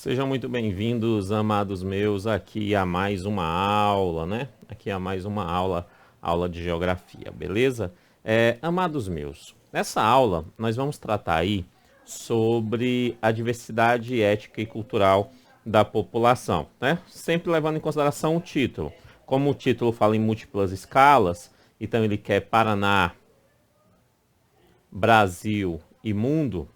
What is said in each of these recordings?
Sejam muito bem-vindos, amados meus, aqui a mais uma aula, né? Aqui a mais uma aula de geografia, beleza? Amados meus, nessa aula nós vamos tratar aí sobre a diversidade étnica e cultural da população, né? Sempre levando em consideração o título. Como o título fala em múltiplas escalas, então ele quer Paraná, Brasil e mundo,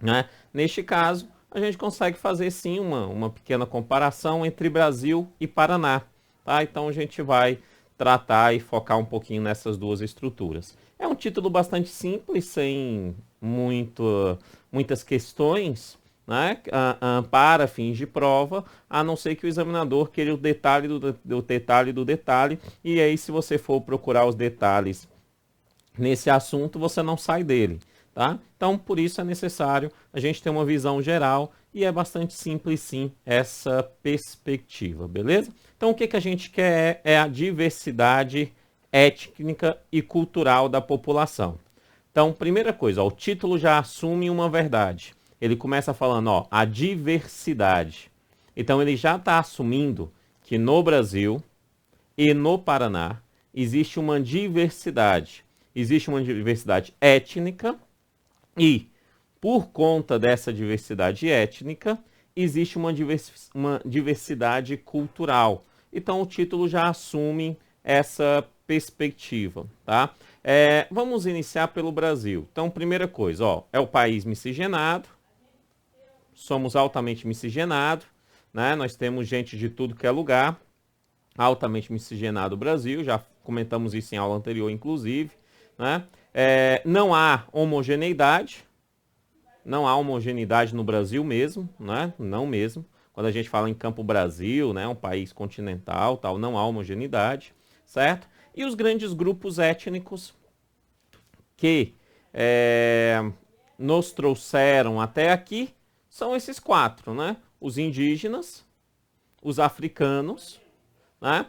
né? Neste caso, a gente consegue fazer sim uma pequena comparação entre Brasil e Paraná. Tá? Então a gente vai tratar e focar um pouquinho nessas duas estruturas. É um título bastante simples, sem muitas questões, né? Para fins de prova, a não ser que o examinador queira o detalhe do detalhe do detalhe, e aí se você for procurar os detalhes nesse assunto, você não sai dele. Tá? Então, por isso é necessário a gente ter uma visão geral e é bastante simples, sim, essa perspectiva, beleza? Então, o que a gente quer é a diversidade étnica e cultural da população. Então, primeira coisa, ó, o título já assume uma verdade. Ele começa falando, ó, a diversidade. Então, ele já está assumindo que no Brasil e no Paraná existe uma diversidade. Existe uma diversidade étnica e, por conta dessa diversidade étnica, existe uma diversidade cultural. Então, o título já assume essa perspectiva, tá? Vamos iniciar pelo Brasil. Então, primeira coisa, ó, é o país miscigenado, somos altamente miscigenados, né? Nós temos gente de tudo que é lugar, altamente miscigenado o Brasil, já comentamos isso em aula anterior, inclusive, né? Não há homogeneidade, no Brasil mesmo, né? Não mesmo. Quando a gente fala em Campo Brasil, né, um país continental, tal, não há homogeneidade, certo? E os grandes grupos étnicos que nos trouxeram até aqui são esses quatro, né? Os indígenas, os africanos, né?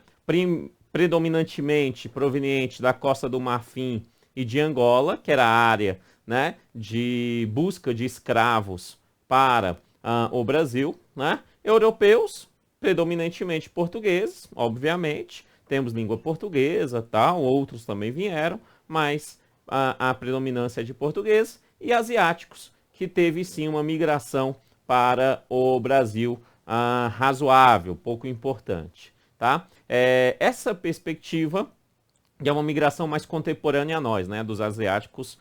Predominantemente proveniente da Costa do Marfim e de Angola, que era a área, né, de busca de escravos para o Brasil, né? Europeus, predominantemente portugueses, obviamente, temos língua portuguesa, tal, outros também vieram, mas a predominância é de português, e asiáticos, que teve sim uma migração para o Brasil razoável, pouco importante. Tá? Essa perspectiva é uma migração mais contemporânea a nós, né? Dos asiáticos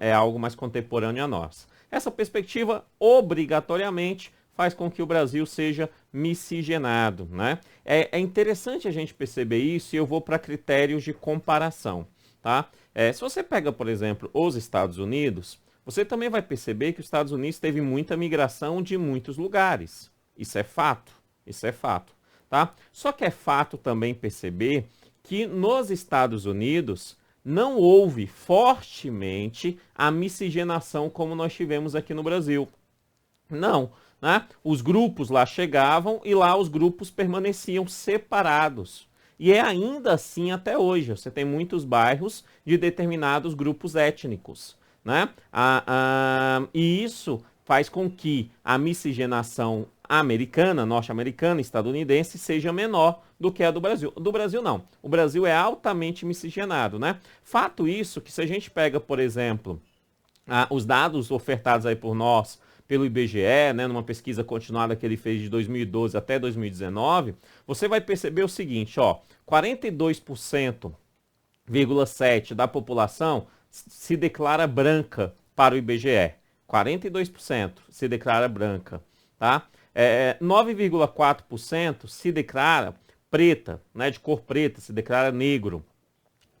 é algo mais contemporâneo a nós. Essa perspectiva, obrigatoriamente, faz com que o Brasil seja miscigenado, né? É interessante a gente perceber isso e eu vou para critérios de comparação, tá? Se você pega, por exemplo, os Estados Unidos, você também vai perceber que os Estados Unidos teve muita migração de muitos lugares. Isso é fato, isso é fato. Tá? Só que é fato também perceber que nos Estados Unidos não houve fortemente a miscigenação como nós tivemos aqui no Brasil. Não, né? Os grupos lá chegavam e lá os grupos permaneciam separados. E é ainda assim até hoje. Você tem muitos bairros de determinados grupos étnicos, né? E isso faz com que a miscigenação americana, norte-americana, estadunidense seja menor do que a do Brasil. Do Brasil não. O Brasil é altamente miscigenado, né? Fato isso que se a gente pega, por exemplo, os dados ofertados aí por nós pelo IBGE, né, numa pesquisa continuada que ele fez de 2012 até 2019, você vai perceber o seguinte, ó, 42,7% da população se declara branca para o IBGE. 42% se declara branca, tá? 9,4% se declara preta, né, de cor preta, se declara negro,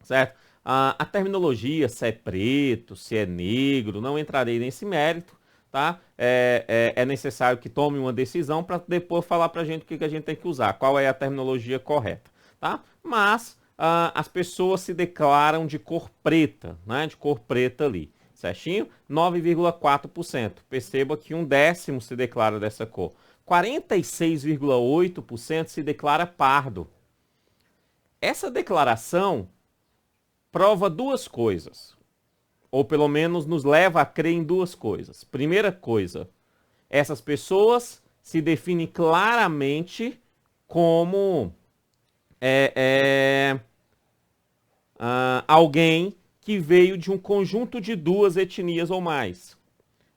certo? A terminologia, se é preto, se é negro, não entrarei nesse mérito, tá? É necessário que tome uma decisão para depois falar para a gente o que a gente tem que usar, qual é a terminologia correta, tá? Mas as pessoas se declaram de cor preta, né? De cor preta ali, certinho? 9,4%. Perceba que 1/10 se declara dessa cor. 46,8% se declara pardo. Essa declaração prova duas coisas, ou pelo menos nos leva a crer em duas coisas. Primeira coisa, essas pessoas se define claramente como alguém que veio de um conjunto de duas etnias ou mais,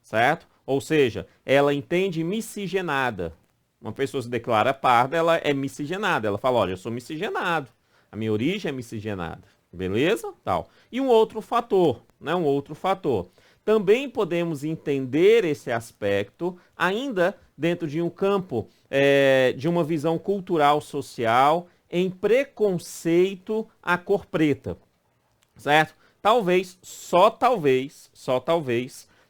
certo? Ou seja, ela entende miscigenada. Uma pessoa se declara parda, ela é miscigenada. Ela fala, olha, eu sou miscigenado. A minha origem é miscigenada. Beleza? Tal. E um outro fator, né? Um outro fator. Também podemos entender esse aspecto ainda dentro de um campo de uma visão cultural social em preconceito à cor preta, certo? Talvez, só talvez,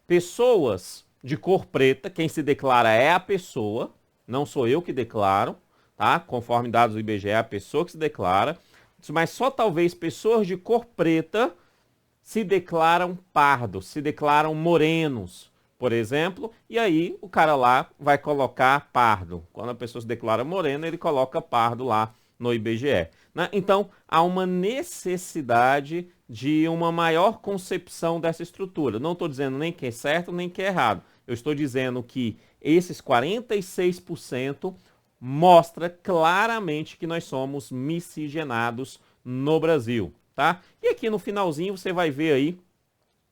pessoas de cor preta, quem se declara é a pessoa, não sou eu que declaro, tá? Conforme dados do IBGE, é a pessoa que se declara, mas só talvez pessoas de cor preta se declaram pardos, se declaram morenos, por exemplo, e aí o cara lá vai colocar pardo. Quando a pessoa se declara morena, ele coloca pardo lá no IBGE. Né? Então, há uma necessidade de uma maior concepção dessa estrutura. Não estou dizendo nem que é certo, nem que é errado. Eu estou dizendo que esses 46% mostra claramente que nós somos miscigenados no Brasil, tá? E aqui no finalzinho você vai ver aí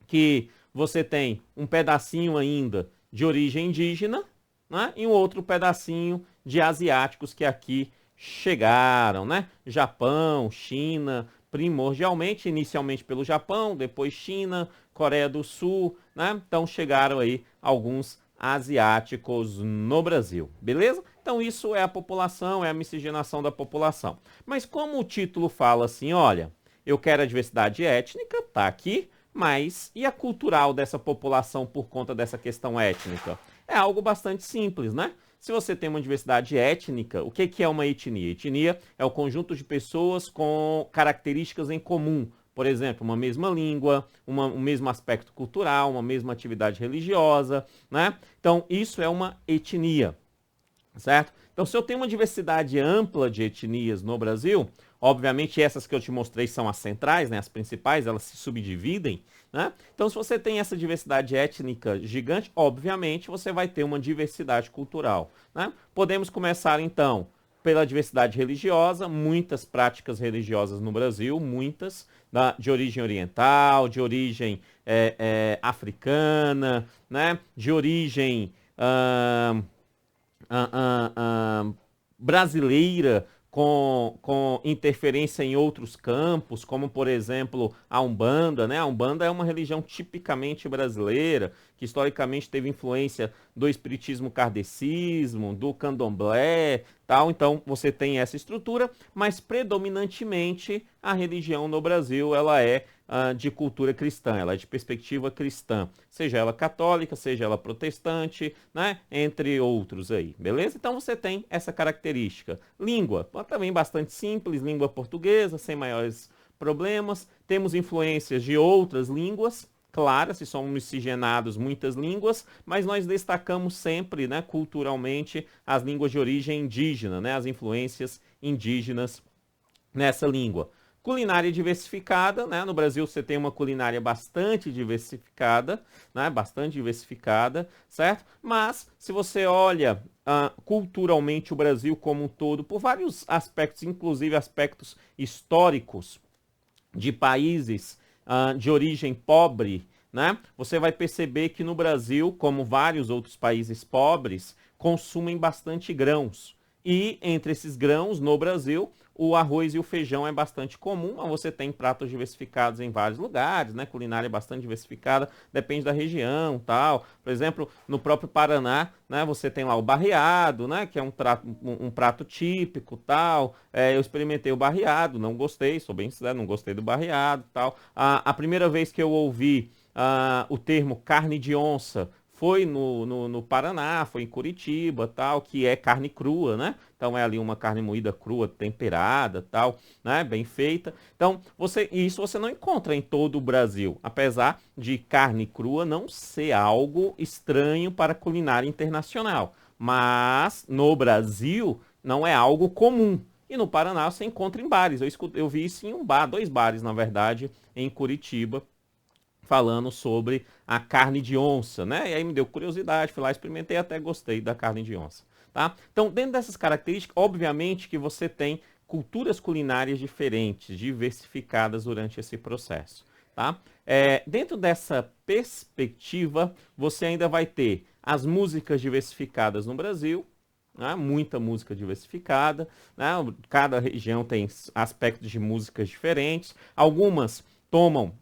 que você tem um pedacinho ainda de origem indígena, né? E um outro pedacinho de asiáticos que aqui chegaram, né? Japão, China, primordialmente, inicialmente pelo Japão, depois China, Coreia do Sul, né? Então chegaram aí alguns asiáticos no Brasil, beleza? Então isso é a população, é a miscigenação da população. Mas como o título fala assim, olha, eu quero a diversidade étnica, tá aqui, mas e a cultural dessa população por conta dessa questão étnica? É algo bastante simples, né? Se você tem uma diversidade étnica, o que é uma etnia? Etnia é o conjunto de pessoas com características em comum. Por exemplo, uma mesma língua, um mesmo aspecto cultural, uma mesma atividade religiosa, né? Então, isso é uma etnia, certo? Então, se eu tenho uma diversidade ampla de etnias no Brasil, obviamente essas que eu te mostrei são as centrais, né? As principais, elas se subdividem, né? Então, se você tem essa diversidade étnica gigante, obviamente você vai ter uma diversidade cultural, né? Podemos começar, então, pela diversidade religiosa, muitas práticas religiosas no Brasil, muitas, de origem oriental, de origem africana, né? De origem brasileira com interferência em outros campos, como por exemplo a Umbanda, né? A Umbanda é uma religião tipicamente brasileira, que historicamente teve influência do espiritismo kardecismo, do candomblé, tal. Então você tem essa estrutura, mas predominantemente a religião no Brasil ela é de cultura cristã, ela é de perspectiva cristã, seja ela católica, seja ela protestante, né? Entre outros aí, beleza? Então você tem essa característica. Língua, também bastante simples, língua portuguesa, sem maiores problemas. Temos influências de outras línguas, claro, se somos miscigenados, muitas línguas, mas nós destacamos sempre, né, culturalmente, as línguas de origem indígena, né, as influências indígenas nessa língua. Culinária diversificada, né? No Brasil você tem uma culinária bastante diversificada, né? Bastante diversificada, certo? Mas se você olha culturalmente o Brasil como um todo, por vários aspectos, inclusive aspectos históricos de países de origem pobre, né? Você vai perceber que no Brasil, como vários outros países pobres, consumem bastante grãos. E entre esses grãos, no Brasil, o arroz e o feijão é bastante comum, mas você tem pratos diversificados em vários lugares, né? Culinária bastante diversificada, depende da região, tal. Por exemplo, no próprio Paraná, né? Você tem lá o barreado, né? Que é um prato típico, tal. Eu experimentei o barreado, não gostei, sou bem sincero, não gostei do barreado, tal. A primeira vez que eu ouvi o termo carne de onça foi no Paraná, foi em Curitiba, tal, que é carne crua, né? Então é ali uma carne moída crua, temperada, tal, né? Bem feita. Então, isso você não encontra em todo o Brasil, apesar de carne crua não ser algo estranho para a culinária internacional. Mas no Brasil não é algo comum. E no Paraná você encontra em bares. Eu vi isso em um bar, dois bares, na verdade, em Curitiba, falando sobre a carne de onça, né? E aí me deu curiosidade, fui lá, experimentei, até gostei da carne de onça, tá? Então, dentro dessas características, obviamente que você tem culturas culinárias diferentes, diversificadas durante esse processo, tá? Dentro dessa perspectiva, você ainda vai ter as músicas diversificadas no Brasil, né? Muita música diversificada, né? Cada região tem aspectos de músicas diferentes, algumas tomam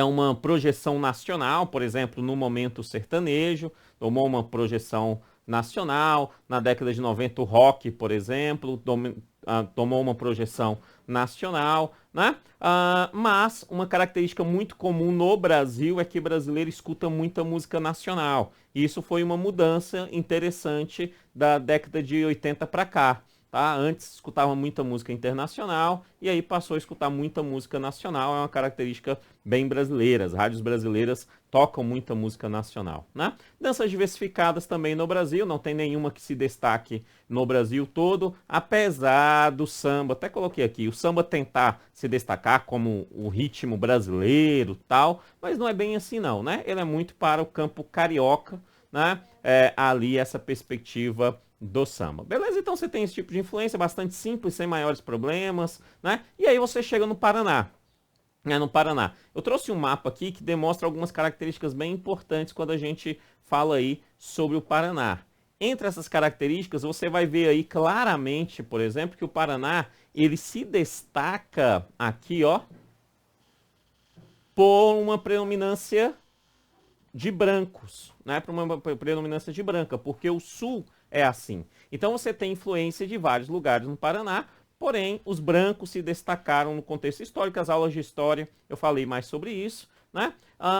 uma projeção nacional, por exemplo, no momento sertanejo, tomou uma projeção nacional, na década de 90 o rock, por exemplo, tomou uma projeção nacional, né? Mas uma característica muito comum no Brasil é que brasileiro escuta muita música nacional. Isso foi uma mudança interessante da década de 80 para cá. Tá? Antes escutava muita música internacional e aí passou a escutar muita música nacional, é uma característica bem brasileira. As rádios brasileiras tocam muita música nacional, né? Danças diversificadas também no Brasil, não tem nenhuma que se destaque no Brasil todo, apesar do samba, até coloquei aqui, o samba tentar se destacar como o ritmo brasileiro, tal, mas não é bem assim não, né? Ele é muito para o campo carioca, né? Ali essa perspectiva do samba. Beleza? Então você tem esse tipo de influência bastante simples, sem maiores problemas, né? E aí você chega no Paraná. No Paraná. Eu trouxe um mapa aqui que demonstra algumas características bem importantes quando a gente fala aí sobre o Paraná. Entre essas características, você vai ver aí claramente, por exemplo, que o Paraná, ele se destaca aqui, ó, por uma predominância de brancos, né? Por uma predominância de branca, porque o sul é assim. Então você tem influência de vários lugares no Paraná, porém os brancos se destacaram no contexto histórico. As aulas de história eu falei mais sobre isso, né?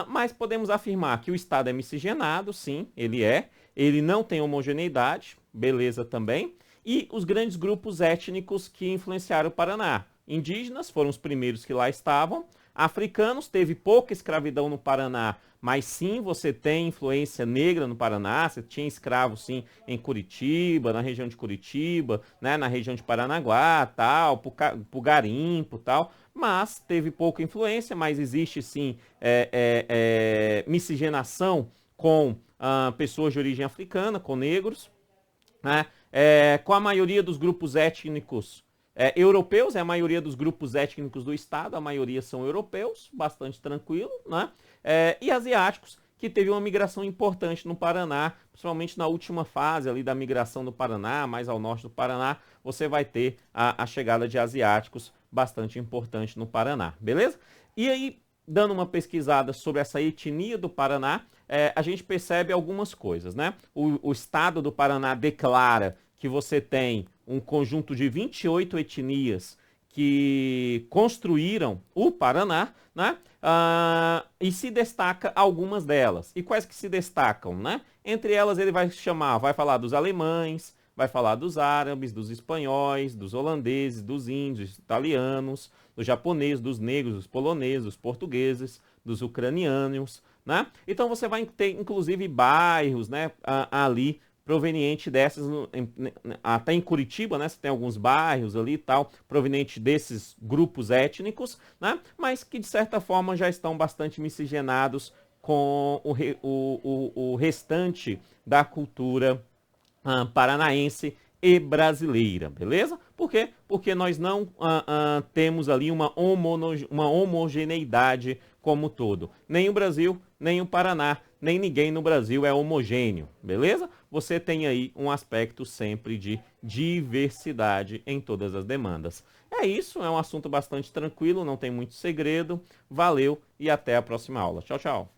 Mas podemos afirmar que o estado é miscigenado, sim, ele é. Ele não tem homogeneidade, beleza também. E os grandes grupos étnicos que influenciaram o Paraná. Indígenas foram os primeiros que lá estavam. Africanos, teve pouca escravidão no Paraná, mas sim você tem influência negra no Paraná, você tinha escravos sim em Curitiba, na região de Curitiba, né, na região de Paranaguá, tal, pro garimpo, tal, mas teve pouca influência, mas existe sim miscigenação com pessoas de origem africana, com negros, né, com a maioria dos grupos étnicos europeus, é a maioria dos grupos étnicos do estado, a maioria são europeus, bastante tranquilo, né? E asiáticos, que teve uma migração importante no Paraná, principalmente na última fase ali da migração do Paraná, mais ao norte do Paraná, você vai ter a chegada de asiáticos bastante importante no Paraná, beleza? E aí, dando uma pesquisada sobre essa etnia do Paraná, a gente percebe algumas coisas, né? O estado do Paraná declara que você tem um conjunto de 28 etnias que construíram o Paraná, né? E se destaca algumas delas. E quais que se destacam, né? Entre elas ele vai falar dos alemães, vai falar dos árabes, dos espanhóis, dos holandeses, dos índios, dos italianos, dos japoneses, dos negros, dos poloneses, dos portugueses, dos ucranianos, né? Então você vai ter inclusive bairros, né, ali proveniente dessas, até em Curitiba, né, você tem alguns bairros ali e tal, proveniente desses grupos étnicos, né, mas que de certa forma já estão bastante miscigenados com o restante da cultura paranaense e brasileira, beleza? Por quê? Porque nós não temos ali uma homogeneidade como todo. Nem o Brasil, nem o Paraná, nem ninguém no Brasil é homogêneo, beleza? Você tem aí um aspecto sempre de diversidade em todas as demandas. É isso, é um assunto bastante tranquilo, não tem muito segredo. Valeu e até a próxima aula. Tchau, tchau.